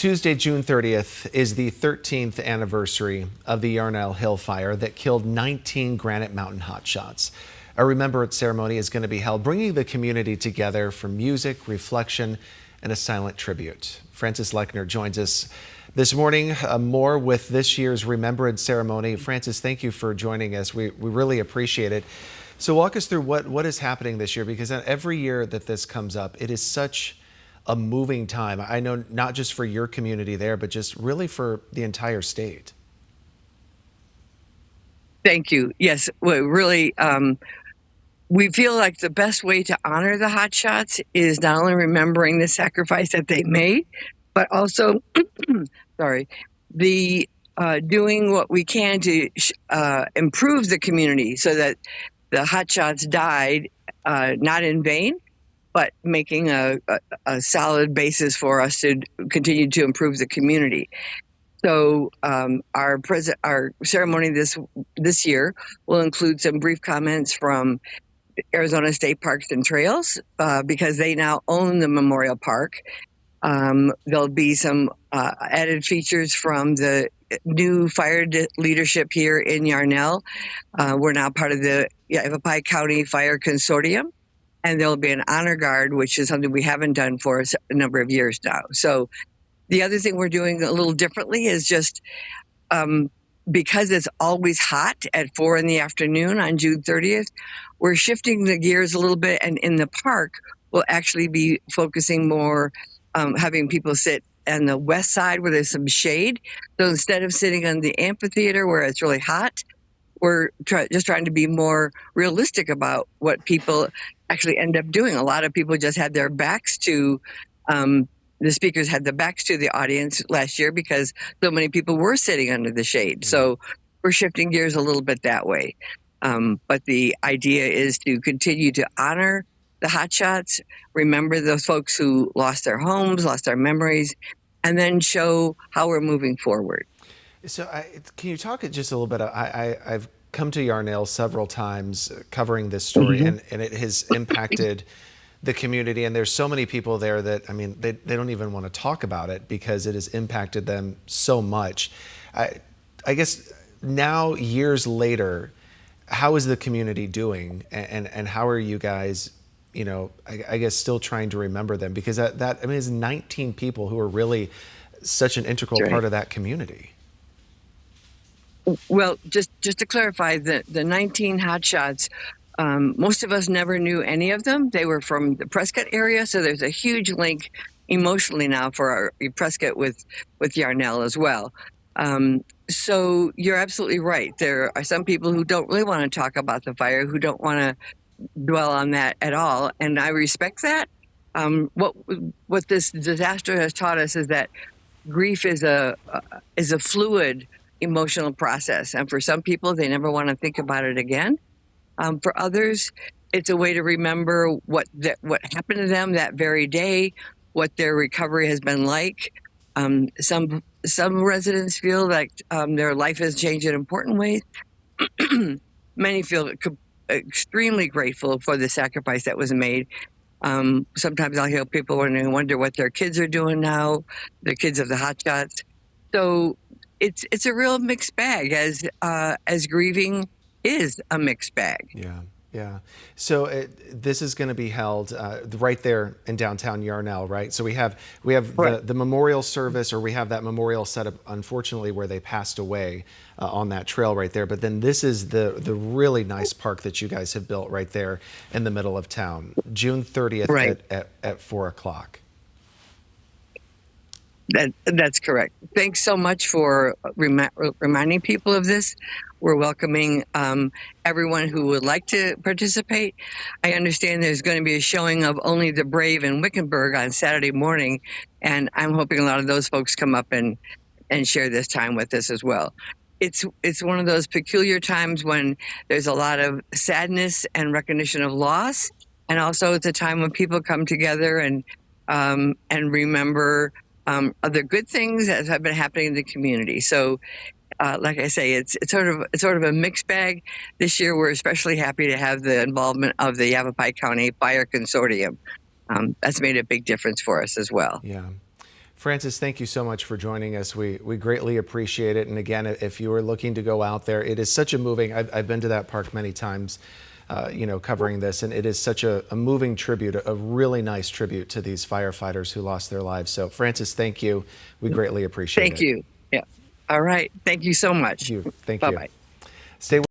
Tuesday, June 30th is the 13th anniversary of the Yarnell Hill Fire that killed 19 Granite Mountain hotshots. A remembrance ceremony is going to be held, bringing the community together for music, reflection, and a silent tribute. Francis Lechner joins us this morning more with this year's Remembrance ceremony. Francis, thank you for joining us. We really appreciate it. So walk us through what is happening this year, because every year that this comes up, it is such a moving time. I know not just for your community there, but just really for the entire state. Thank you. Yes, we feel like the best way to honor the hotshots is not only remembering the sacrifice that they made, but also, sorry, the doing what we can to improve the community so that the hotshots died not in vain, but making a solid basis for us to continue to improve the community. So our ceremony this year will include some brief comments from Arizona State Parks and Trails because they now own the Memorial Park. There'll be some added features from the new fire leadership here in Yarnell. We're now part of the Yavapai County Fire Consortium. And there'll be an honor guard, which is something we haven't done for a number of years now. So the other thing we're doing a little differently is just because it's always hot at 4 in the afternoon on June 30th, we're shifting the gears a little bit. And in the park, we'll actually be focusing more, having people sit on the west side where there's some shade. So instead of sitting on the amphitheater where it's really hot, we're just trying to be more realistic about what people actually end up doing. A lot of people just had their backs to the speakers had the backs to the audience last year because so many people were sitting under the shade. So we're shifting gears a little bit that way. But the idea is to continue to honor the hotshots, remember those folks who lost their homes, lost their memories, and then show how we're moving forward. So can you talk just a little bit? I've come to Yarnell several times covering this story, and it has impacted the community. And there's so many people there that, I mean, they don't even want to talk about it because it has impacted them so much. I guess now, years later, how is the community doing? And how are you guys, you know, I guess still trying to remember them? Because I mean, it's 19 people who are really such an integral part of that community. Well, just to clarify, the 19 hotshots, most of us never knew any of them. They were from the Prescott area, so there's a huge link emotionally now for our Prescott with Yarnell as well. So you're absolutely right. There are some people who don't really want to talk about the fire, who don't want to dwell on that at all, and I respect that. What this disaster has taught us is that grief is a fluid emotional process, and for some people, they never want to think about it again. For others, it's a way to remember what happened to them that very day, what their recovery has been like. Some residents feel like their life has changed in important ways. Many feel extremely grateful for the sacrifice that was made. Sometimes I'll hear people wonder what their kids are doing now, the kids of the hotshots. So it's a real mixed bag, as grieving is a mixed bag. Yeah. So this is going to be held right there in downtown Yarnell, right? So we have the memorial service, or we have that memorial set up, unfortunately, where they passed away on that trail right there. But then this is the really nice park that you guys have built right there in the middle of town, June 30th at 4 o'clock. That's correct. Thanks so much for reminding people of this. We're welcoming everyone who would like to participate. I understand there's going to be a showing of Only the Brave in Wickenburg on Saturday morning, and I'm hoping a lot of those folks come up and share this time with us as well. It's one of those peculiar times when there's a lot of sadness and recognition of loss, and also it's a time when people come together and remember other good things that have been happening in the community. So, like I say, it's sort of a mixed bag. This year, we're especially happy to have the involvement of the Yavapai County Fire Consortium. That's made a big difference for us as well. Yeah. Francis, thank you so much for joining us. We greatly appreciate it. And again, if you are looking to go out there, it is such a moving, I've been to that park many times, covering this, and it is such a moving tribute, a really nice tribute to these firefighters who lost their lives. So Francis, thank you. We greatly appreciate it. Thank you. Yeah. All right. Thank you so much. Thank you. Bye-bye. Stay